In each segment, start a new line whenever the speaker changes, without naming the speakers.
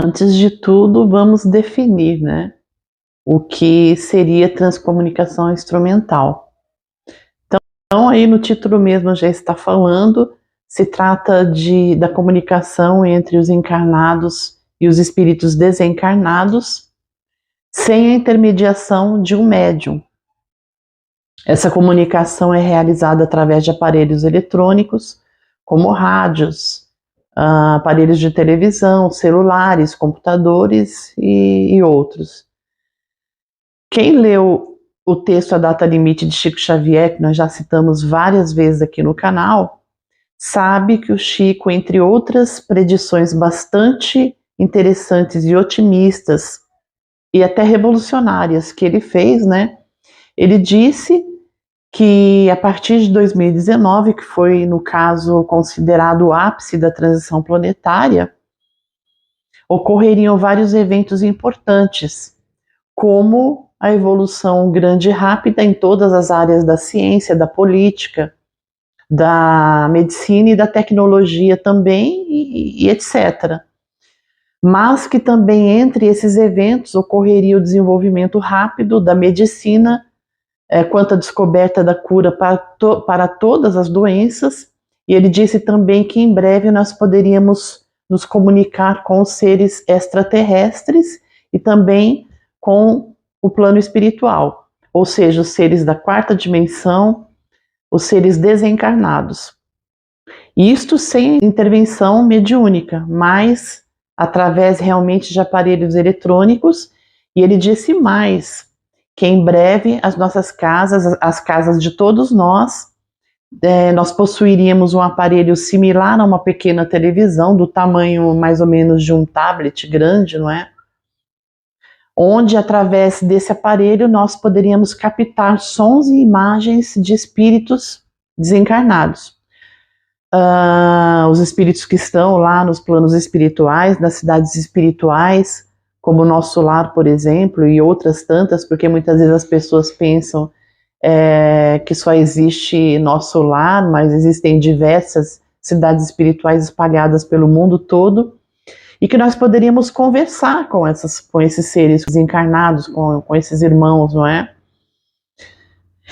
Antes de tudo, vamos definir, né, o que seria transcomunicação instrumental. Então, aí no título mesmo já está falando, se trata da comunicação entre os encarnados e os espíritos desencarnados, sem a intermediação de um médium. Essa comunicação é realizada através de aparelhos eletrônicos, como rádios, aparelhos de televisão, celulares, computadores e outros. Quem leu o texto A Data Limite de Chico Xavier, que nós já citamos várias vezes aqui no canal, sabe que o Chico, entre outras predições bastante interessantes e otimistas, e até revolucionárias que ele fez, né? Ele disse que a partir de 2019, que foi, no caso, considerado o ápice da transição planetária, ocorreriam vários eventos importantes, como a evolução grande e rápida em todas as áreas da ciência, da política, da medicina e da tecnologia também, e etc. Mas que também entre esses eventos ocorreria o desenvolvimento rápido da medicina, quanto à descoberta da cura para todas as doenças, e ele disse também que em breve nós poderíamos nos comunicar com os seres extraterrestres e também com o plano espiritual, ou seja, os seres da quarta dimensão, os seres desencarnados. Isto sem intervenção mediúnica, mas através realmente de aparelhos eletrônicos, e ele disse mais, que em breve as nossas casas, as casas de todos nós possuiríamos um aparelho similar a uma pequena televisão, do tamanho mais ou menos de um tablet grande, não é? Onde, através desse aparelho, nós poderíamos captar sons e imagens de espíritos desencarnados. Os espíritos que estão lá nos planos espirituais, nas cidades espirituais, como o Nosso Lar, por exemplo, e outras tantas, porque muitas vezes as pessoas pensam que só existe Nosso Lar, mas existem diversas cidades espirituais espalhadas pelo mundo todo, e que nós poderíamos conversar com esses seres desencarnados, com esses irmãos, não é?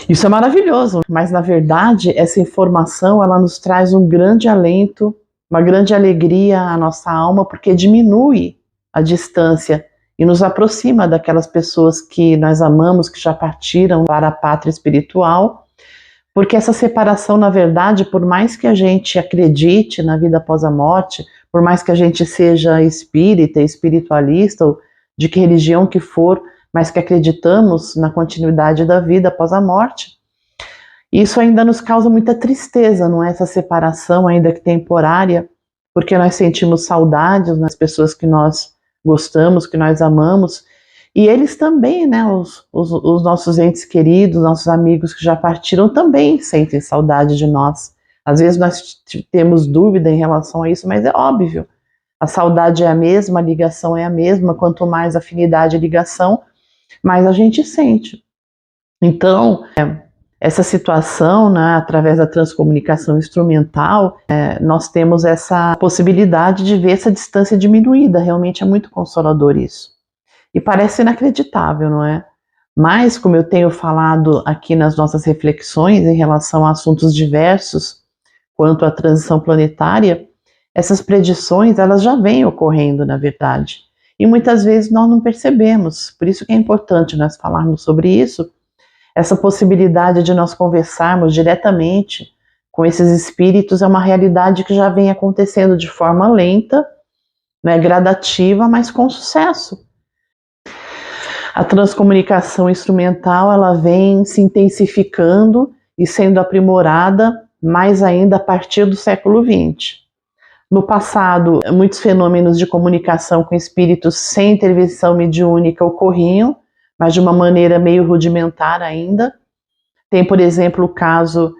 Isso é maravilhoso, mas na verdade essa informação ela nos traz um grande alento, uma grande alegria à nossa alma, porque diminui a distância e nos aproxima daquelas pessoas que nós amamos, que já partiram para a pátria espiritual, porque essa separação, na verdade, por mais que a gente acredite na vida após a morte, por mais que a gente seja espírita, espiritualista, ou de que religião que for, mas que acreditamos na continuidade da vida após a morte, isso ainda nos causa muita tristeza, não é? Essa separação ainda que temporária, porque nós sentimos saudades das pessoas que nós gostamos, que nós amamos, e eles também, né, os nossos entes queridos, nossos amigos que já partiram também sentem saudade de nós. Às vezes nós temos dúvida em relação a isso, mas é óbvio, a saudade é a mesma, a ligação é a mesma, quanto mais afinidade e ligação, mais a gente sente. Então, essa situação, né, através da transcomunicação instrumental, nós temos essa possibilidade de ver essa distância diminuída. Realmente é muito consolador isso. E parece inacreditável, não é? Mas, como eu tenho falado aqui nas nossas reflexões em relação a assuntos diversos, quanto à transição planetária, essas predições elas já vêm ocorrendo, na verdade. E muitas vezes nós não percebemos. Por isso que é importante nós falarmos sobre isso, essa possibilidade de nós conversarmos diretamente com esses espíritos é uma realidade que já vem acontecendo de forma lenta, né, gradativa, mas com sucesso. A transcomunicação instrumental ela vem se intensificando e sendo aprimorada mais ainda a partir do século XX. No passado, muitos fenômenos de comunicação com espíritos sem intervenção mediúnica ocorriam, mas de uma maneira meio rudimentar ainda. Tem, por exemplo, o caso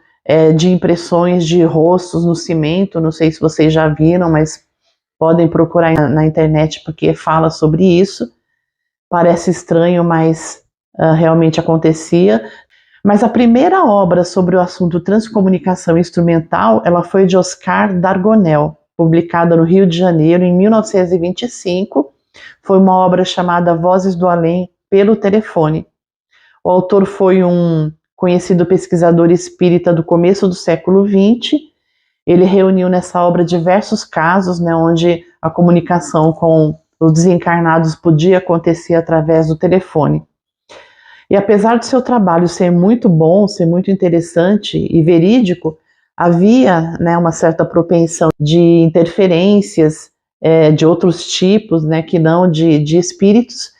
de impressões de rostos no cimento, não sei se vocês já viram, mas podem procurar na internet porque fala sobre isso. Parece estranho, mas realmente acontecia. Mas a primeira obra sobre o assunto transcomunicação instrumental, ela foi de Oscar Dargonel, publicada no Rio de Janeiro em 1925, foi uma obra chamada Vozes do Além pelo telefone. O autor foi um conhecido pesquisador espírita do começo do século XX. Ele reuniu nessa obra diversos casos, né, onde a comunicação com os desencarnados podia acontecer através do telefone. E apesar do seu trabalho ser muito bom, ser muito interessante e verídico, havia, né, uma certa propensão de interferências de outros tipos, né, que não de espíritos,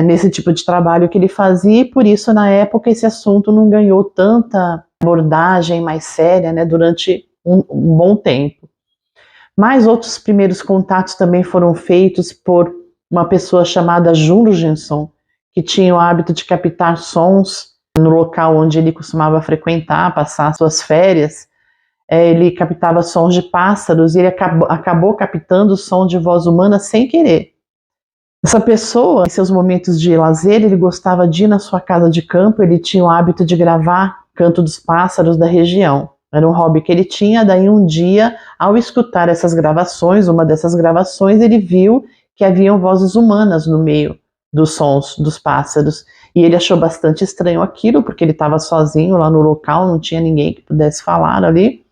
nesse tipo de trabalho que ele fazia, e por isso, na época, esse assunto não ganhou tanta abordagem mais séria, né, durante um bom tempo. Mas outros primeiros contatos também foram feitos por uma pessoa chamada Jurgenson, que tinha o hábito de captar sons no local onde ele costumava frequentar, passar suas férias. Ele captava sons de pássaros e ele acabou captando o som de voz humana sem querer. Essa pessoa, em seus momentos de lazer, ele gostava de ir na sua casa de campo, ele tinha o hábito de gravar canto dos pássaros da região. Era um hobby que ele tinha. Daí um dia, ao escutar essas gravações, uma dessas gravações, ele viu que haviam vozes humanas no meio dos sons dos pássaros. E ele achou bastante estranho aquilo, porque ele estava sozinho lá no local, não tinha ninguém que pudesse falar ali.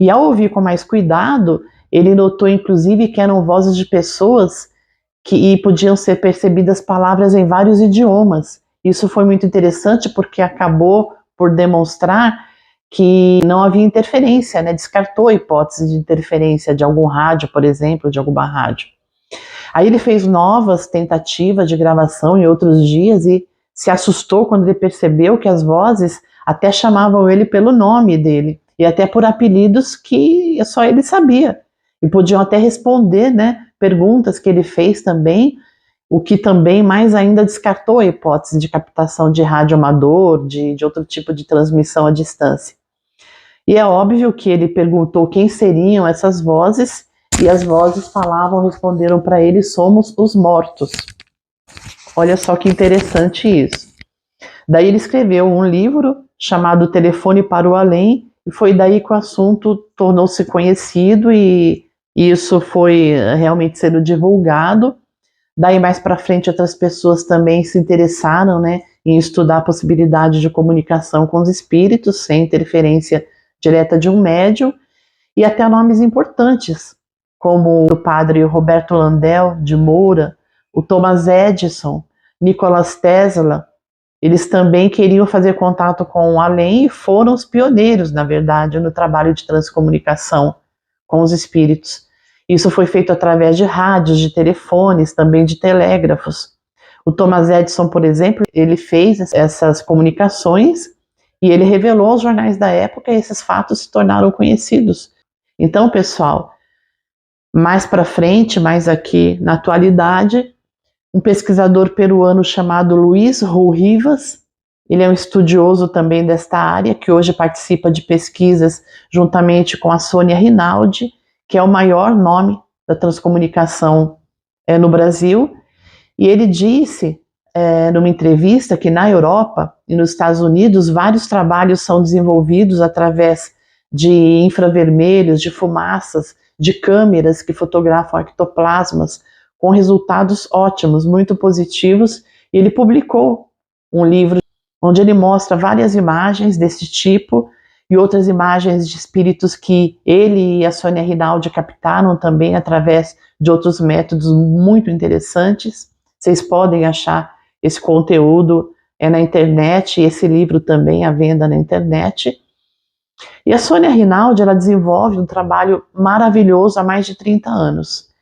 E ao ouvir com mais cuidado, ele notou inclusive que eram vozes de pessoas e podiam ser percebidas palavras em vários idiomas. Isso foi muito interessante porque acabou por demonstrar que não havia interferência, né? Descartou a hipótese de interferência de algum rádio, por exemplo, de alguma rádio. Aí ele fez novas tentativas de gravação em outros dias e se assustou quando ele percebeu que as vozes até chamavam ele pelo nome dele e até por apelidos que só ele sabia. E podiam até responder, né, perguntas que ele fez também, o que também mais ainda descartou a hipótese de captação de rádio amador, de outro tipo de transmissão à distância. E é óbvio que ele perguntou quem seriam essas vozes, e as vozes responderam para ele: somos os mortos. Olha só que interessante isso. Daí ele escreveu um livro chamado Telefone para o Além, e foi daí que o assunto tornou-se conhecido e isso foi realmente sendo divulgado. Daí mais para frente outras pessoas também se interessaram, né, em estudar a possibilidade de comunicação com os espíritos sem interferência direta de um médium, e até nomes importantes, como o padre Roberto Landel de Moura, o Thomas Edison, Nikola Tesla. Eles também queriam fazer contato com o além e foram os pioneiros, na verdade, no trabalho de transcomunicação com os espíritos. Isso foi feito através de rádios, de telefones, também de telégrafos. O Thomas Edison, por exemplo, ele fez essas comunicações e ele revelou aos jornais da época e esses fatos se tornaram conhecidos. Então, pessoal, mais para frente, mais aqui na atualidade, um pesquisador peruano chamado Luiz Ru Rivas, ele é um estudioso também desta área, que hoje participa de pesquisas juntamente com a Sônia Rinaldi, que é o maior nome da transcomunicação no Brasil, e ele disse numa entrevista que na Europa e nos Estados Unidos vários trabalhos são desenvolvidos através de infravermelhos, de fumaças, de câmeras que fotografam ectoplasmas, com resultados ótimos, muito positivos, e ele publicou um livro onde ele mostra várias imagens desse tipo e outras imagens de espíritos que ele e a Sônia Rinaldi captaram também através de outros métodos muito interessantes. Vocês podem achar esse conteúdo na internet, e esse livro também à venda na internet. E a Sônia Rinaldi, ela desenvolve um trabalho maravilhoso há mais de 30 anos.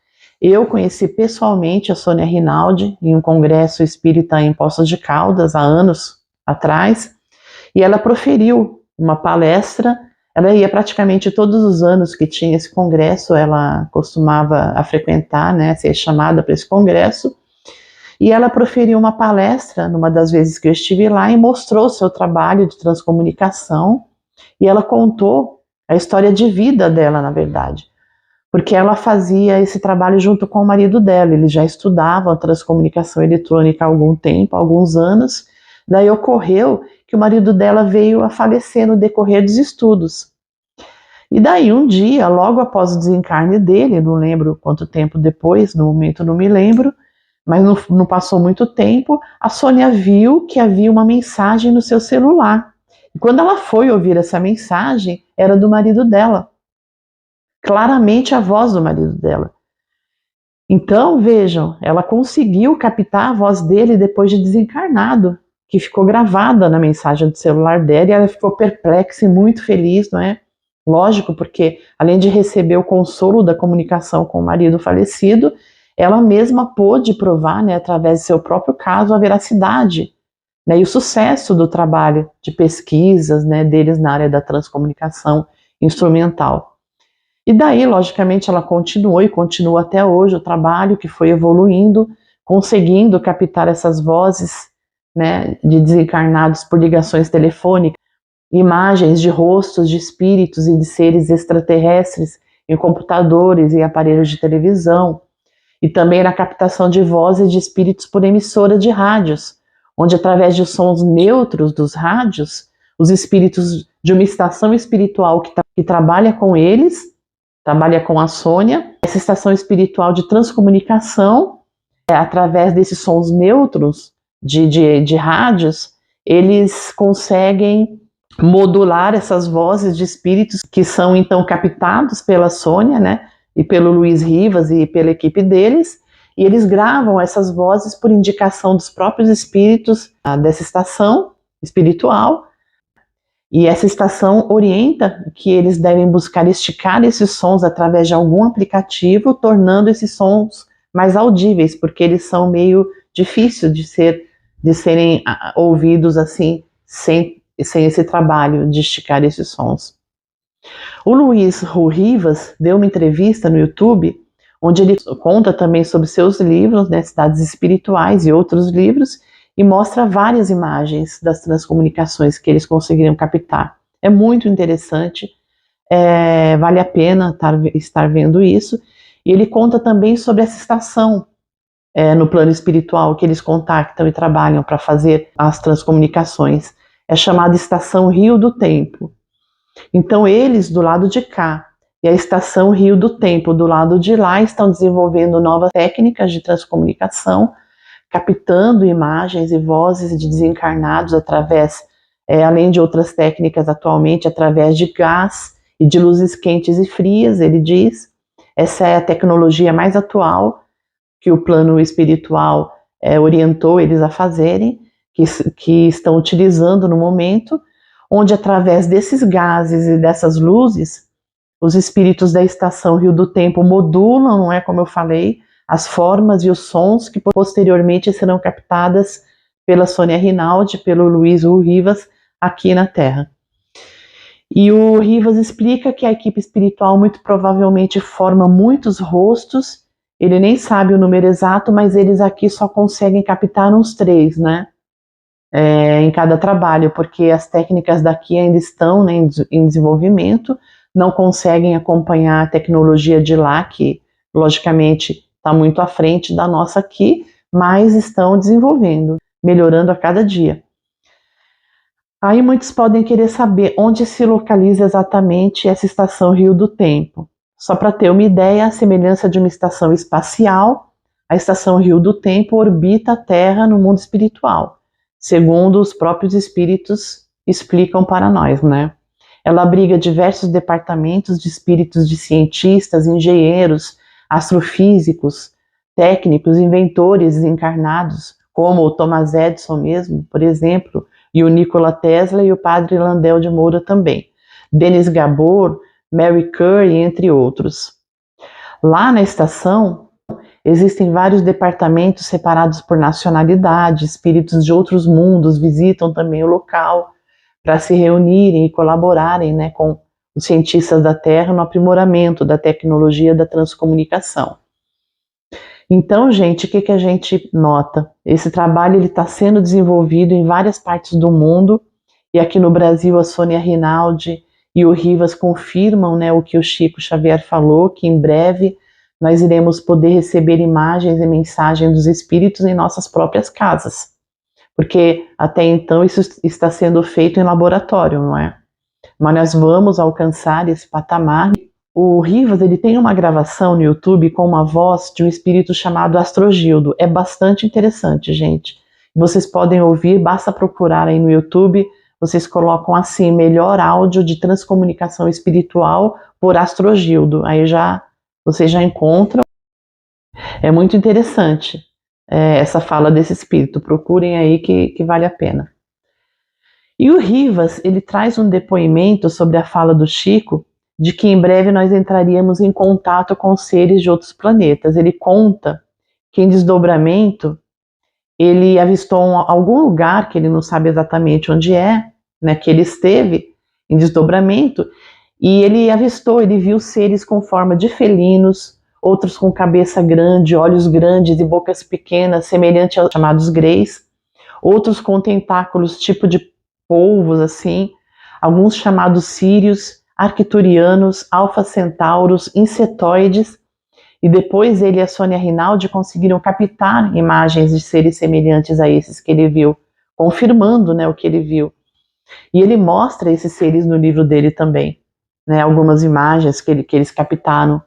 Eu conheci pessoalmente a Sônia Rinaldi em um congresso espírita em Poços de Caldas, há anos atrás, e ela proferiu uma palestra. Ela ia praticamente todos os anos que tinha esse congresso, ela costumava a frequentar, né, ser chamada para esse congresso, e ela proferiu uma palestra numa das vezes que eu estive lá e mostrou o seu trabalho de transcomunicação, e ela contou a história de vida dela, na verdade, porque ela fazia esse trabalho junto com o marido dela. Eles já estudavam transcomunicação eletrônica há algum tempo, há alguns anos. Daí ocorreu que o marido dela veio a falecer no decorrer dos estudos. E daí um dia, logo após o desencarne dele, não lembro quanto tempo depois, no momento não me lembro, mas não passou muito tempo, a Sônia viu que havia uma mensagem no seu celular. E quando ela foi ouvir essa mensagem, era do marido dela. Claramente a voz do marido dela. Então, vejam, ela conseguiu captar a voz dele depois de desencarnado, que ficou gravada na mensagem do celular dela, e ela ficou perplexa e muito feliz, não é? Lógico, porque além de receber o consolo da comunicação com o marido falecido, ela mesma pôde provar, né, através de seu próprio caso, a veracidade, né, e o sucesso do trabalho de pesquisas, né, deles na área da transcomunicação instrumental. E daí, logicamente, ela continuou e continua até hoje o trabalho que foi evoluindo, conseguindo captar essas vozes, né, de desencarnados por ligações telefônicas, imagens de rostos de espíritos e de seres extraterrestres em computadores e aparelhos de televisão, e também na captação de vozes de espíritos por emissora de rádios, onde através de sons neutros dos rádios, os espíritos de uma estação espiritual que trabalha com eles, trabalha com a Sônia, essa estação espiritual de transcomunicação, através desses sons neutros de rádios, eles conseguem modular essas vozes de espíritos que são então captados pela Sônia, né, e pelo Luiz Rivas e pela equipe deles, e eles gravam essas vozes por indicação dos próprios espíritos dessa estação espiritual, e essa estação orienta que eles devem buscar esticar esses sons através de algum aplicativo, tornando esses sons mais audíveis, porque eles são meio difíceis de serem ouvidos assim, sem esse trabalho de esticar esses sons. O Luiz Rivas deu uma entrevista no YouTube, onde ele conta também sobre seus livros, né, Cidades Espirituais e outros livros, e mostra várias imagens das transcomunicações que eles conseguiram captar. É muito interessante, vale a pena estar vendo isso. E ele conta também sobre essa estação no plano espiritual que eles contactam e trabalham para fazer as transcomunicações. É chamada Estação Rio do Tempo. Então eles do lado de cá e a Estação Rio do Tempo do lado de lá estão desenvolvendo novas técnicas de transcomunicação, captando imagens e vozes de desencarnados através, além de outras técnicas atualmente, através de gás e de luzes quentes e frias, ele diz. Essa é a tecnologia mais atual que o plano espiritual orientou eles a fazerem, que estão utilizando no momento, onde através desses gases e dessas luzes, os espíritos da Estação Rio do Tempo modulam, não é, como eu falei, as formas e os sons que posteriormente serão captadas pela Sônia Rinaldi, pelo Luiz Rivas, aqui na Terra. E o Rivas explica que a equipe espiritual muito provavelmente forma muitos rostos, ele nem sabe o número exato, mas eles aqui só conseguem captar uns 3, né? Em cada trabalho, porque as técnicas daqui ainda estão, né, em desenvolvimento, não conseguem acompanhar a tecnologia de lá, que logicamente está muito à frente da nossa aqui, mas estão desenvolvendo, melhorando a cada dia. Aí muitos podem querer saber onde se localiza exatamente essa Estação Rio do Tempo. Só para ter uma ideia, a semelhança de uma estação espacial, a Estação Rio do Tempo orbita a Terra no mundo espiritual, segundo os próprios espíritos explicam para nós, né? Ela abriga diversos departamentos de espíritos de cientistas, engenheiros, astrofísicos, técnicos, inventores encarnados, como o Thomas Edison mesmo, por exemplo, e o Nikola Tesla e o padre Landel de Moura também, Denis Gabor, Mary Curry, entre outros. Lá na estação, existem vários departamentos separados por nacionalidade, espíritos de outros mundos visitam também o local para se reunirem e colaborarem, né, com os cientistas da Terra no aprimoramento da tecnologia da transcomunicação. Então, gente, o que a gente nota? Esse trabalho está sendo desenvolvido em várias partes do mundo, e aqui no Brasil a Sônia Rinaldi e o Rivas confirmam, né, o que o Chico Xavier falou, que em breve nós iremos poder receber imagens e mensagens dos espíritos em nossas próprias casas, porque até então isso está sendo feito em laboratório, não é? mas nós vamos alcançar esse patamar. O Rivas, ele tem uma gravação no YouTube com uma voz de um espírito chamado Astrogildo. É bastante interessante, gente. Vocês podem ouvir, basta procurar aí no YouTube, vocês colocam assim, melhor áudio de transcomunicação espiritual por Astrogildo. Aí vocês já encontram. É muito interessante essa fala desse espírito. Procurem aí que vale a pena. E o Rivas, ele traz um depoimento sobre a fala do Chico, de que em breve nós entraríamos em contato com seres de outros planetas. Ele conta que em desdobramento, ele avistou algum lugar, que ele não sabe exatamente onde é, né, que ele esteve em desdobramento, e ele viu seres com forma de felinos, outros com cabeça grande, olhos grandes e bocas pequenas, semelhante aos chamados greys, outros com tentáculos tipo de polvos, assim, alguns chamados sírios, arcturianos, alfa-centauros, insetoides, e depois ele e a Sônia Rinaldi conseguiram captar imagens de seres semelhantes a esses que ele viu, confirmando, né, o que ele viu. E ele mostra esses seres no livro dele também, né, algumas imagens que eles captaram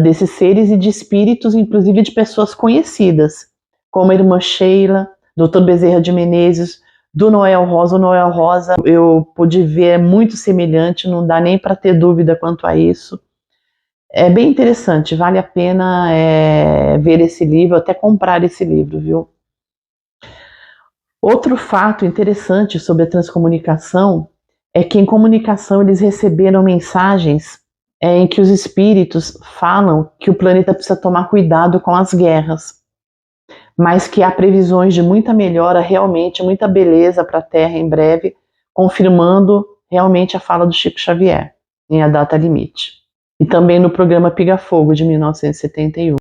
desses seres e de espíritos, inclusive de pessoas conhecidas, como a irmã Sheila, Dr. Bezerra de Menezes, do Noel Rosa. O Noel Rosa eu pude ver, é muito semelhante, não dá nem para ter dúvida quanto a isso. É bem interessante, vale a pena ver esse livro, até comprar esse livro, viu? Outro fato interessante sobre a transcomunicação é que em comunicação eles receberam mensagens em que os espíritos falam que o planeta precisa tomar cuidado com as guerras, mas que há previsões de muita melhora, realmente, muita beleza para a Terra em breve, confirmando realmente a fala do Chico Xavier, em A Data Limite. E também no programa Piga Fogo, de 1971.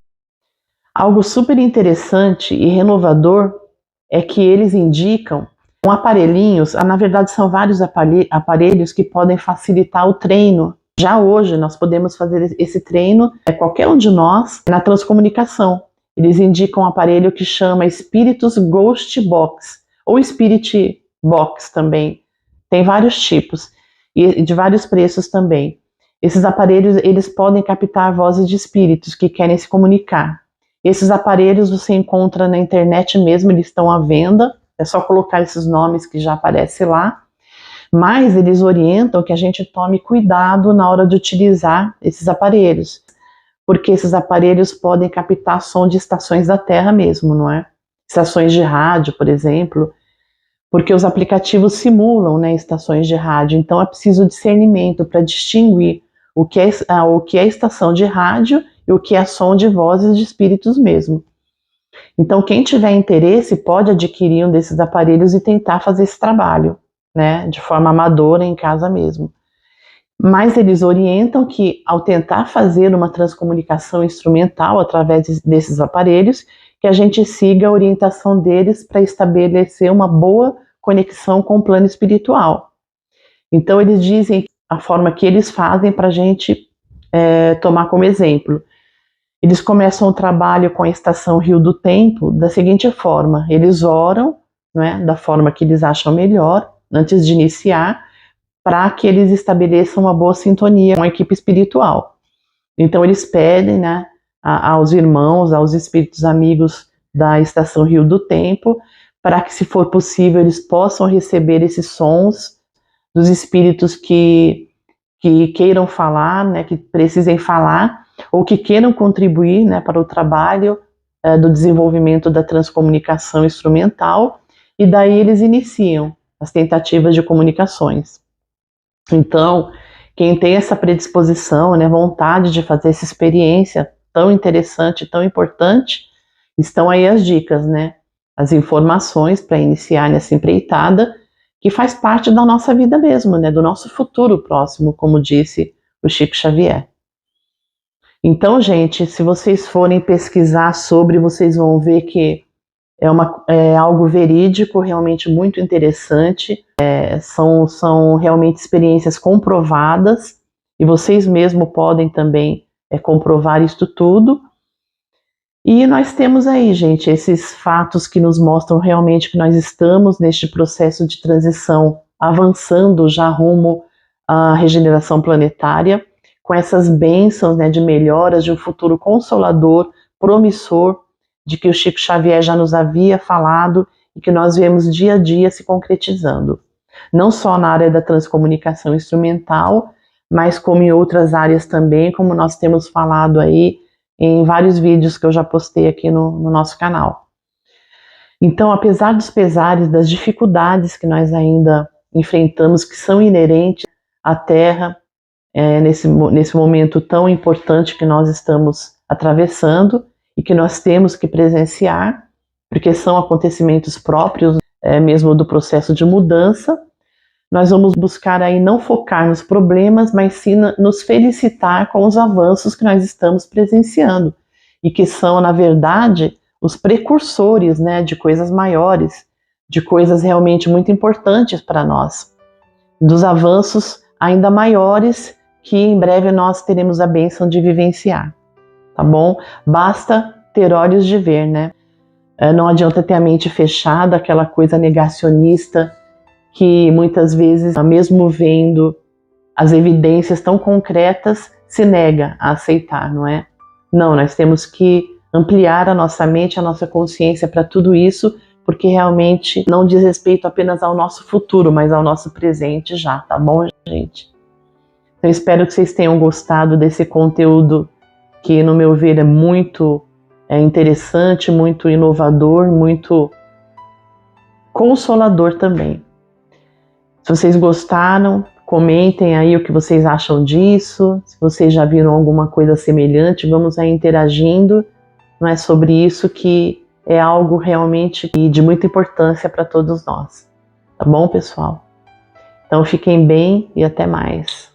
Algo super interessante e renovador é que eles indicam aparelhinhos, na verdade são vários aparelhos que podem facilitar o treino. Já hoje nós podemos fazer esse treino, qualquer um de nós, na transcomunicação. Eles indicam um aparelho que chama Spiritus Ghost Box, ou Spirit Box também. Tem vários tipos, e de vários preços também. Esses aparelhos, eles podem captar vozes de espíritos que querem se comunicar. Esses aparelhos você encontra na internet mesmo, eles estão à venda, é só colocar esses nomes que já aparece lá. Mas eles orientam que a gente tome cuidado na hora de utilizar esses aparelhos, porque esses aparelhos podem captar som de estações da Terra mesmo, não é? Estações de rádio, por exemplo, porque os aplicativos simulam, né, estações de rádio, então é preciso discernimento para distinguir o que é estação de rádio e o que é som de vozes de espíritos mesmo. Então quem tiver interesse pode adquirir um desses aparelhos e tentar fazer esse trabalho, né, de forma amadora em casa mesmo. Mas eles orientam que ao tentar fazer uma transcomunicação instrumental através desses aparelhos, que a gente siga a orientação deles para estabelecer uma boa conexão com o plano espiritual. Então eles dizem a forma que eles fazem para a gente tomar como exemplo. Eles começam o trabalho com a estação Rio do Tempo da seguinte forma: eles oram, né, da forma que eles acham melhor, antes de iniciar, para que eles estabeleçam uma boa sintonia com a equipe espiritual. Então eles pedem, né, aos irmãos, aos espíritos amigos da estação Rio do Tempo, para que, se for possível, eles possam receber esses sons dos espíritos que queiram falar, né, que precisem falar, ou que queiram contribuir, né, para o trabalho do desenvolvimento da transcomunicação instrumental, e daí eles iniciam as tentativas de comunicações. Então, quem tem essa predisposição, né, vontade de fazer essa experiência tão interessante, tão importante, estão aí as dicas, né, as informações para iniciar nessa empreitada, que faz parte da nossa vida mesmo, né, do nosso futuro próximo, como disse o Chico Xavier. Então, gente, se vocês forem pesquisar sobre, vocês vão ver que é algo verídico, realmente muito interessante, são realmente experiências comprovadas, e vocês mesmos podem também comprovar isto tudo. E nós temos aí, gente, esses fatos que nos mostram realmente que nós estamos neste processo de transição, avançando já rumo a regeneração planetária, com essas bênçãos, né, de melhoras, de um futuro consolador, promissor, de que o Chico Xavier já nos havia falado e que nós vemos dia a dia se concretizando. Não só na área da transcomunicação instrumental, mas como em outras áreas também, como nós temos falado aí em vários vídeos que eu já postei aqui no nosso canal. Então, apesar dos pesares, das dificuldades que nós ainda enfrentamos, que são inerentes à Terra, nesse momento tão importante que nós estamos atravessando e que nós temos que presenciar, porque são acontecimentos próprios mesmo do processo de mudança, nós vamos buscar aí não focar nos problemas, mas sim nos felicitar com os avanços que nós estamos presenciando e que são, na verdade, os precursores, né, de coisas maiores, de coisas realmente muito importantes para nós, dos avanços ainda maiores que em breve nós teremos a bênção de vivenciar, tá bom? Basta ter olhos de ver, né? Não adianta ter a mente fechada, aquela coisa negacionista que muitas vezes, mesmo vendo as evidências tão concretas, se nega a aceitar, não é? Não, nós temos que ampliar a nossa mente, a nossa consciência para tudo isso, porque realmente não diz respeito apenas ao nosso futuro, mas ao nosso presente já, tá bom, gente? Eu espero que vocês tenham gostado desse conteúdo que, no meu ver, é muito interessante, muito inovador, muito consolador também. Se vocês gostaram, comentem aí o que vocês acham disso, se vocês já viram alguma coisa semelhante, vamos aí interagindo, não é sobre isso que é algo realmente de muita importância para todos nós. Tá bom, pessoal? Então fiquem bem e até mais.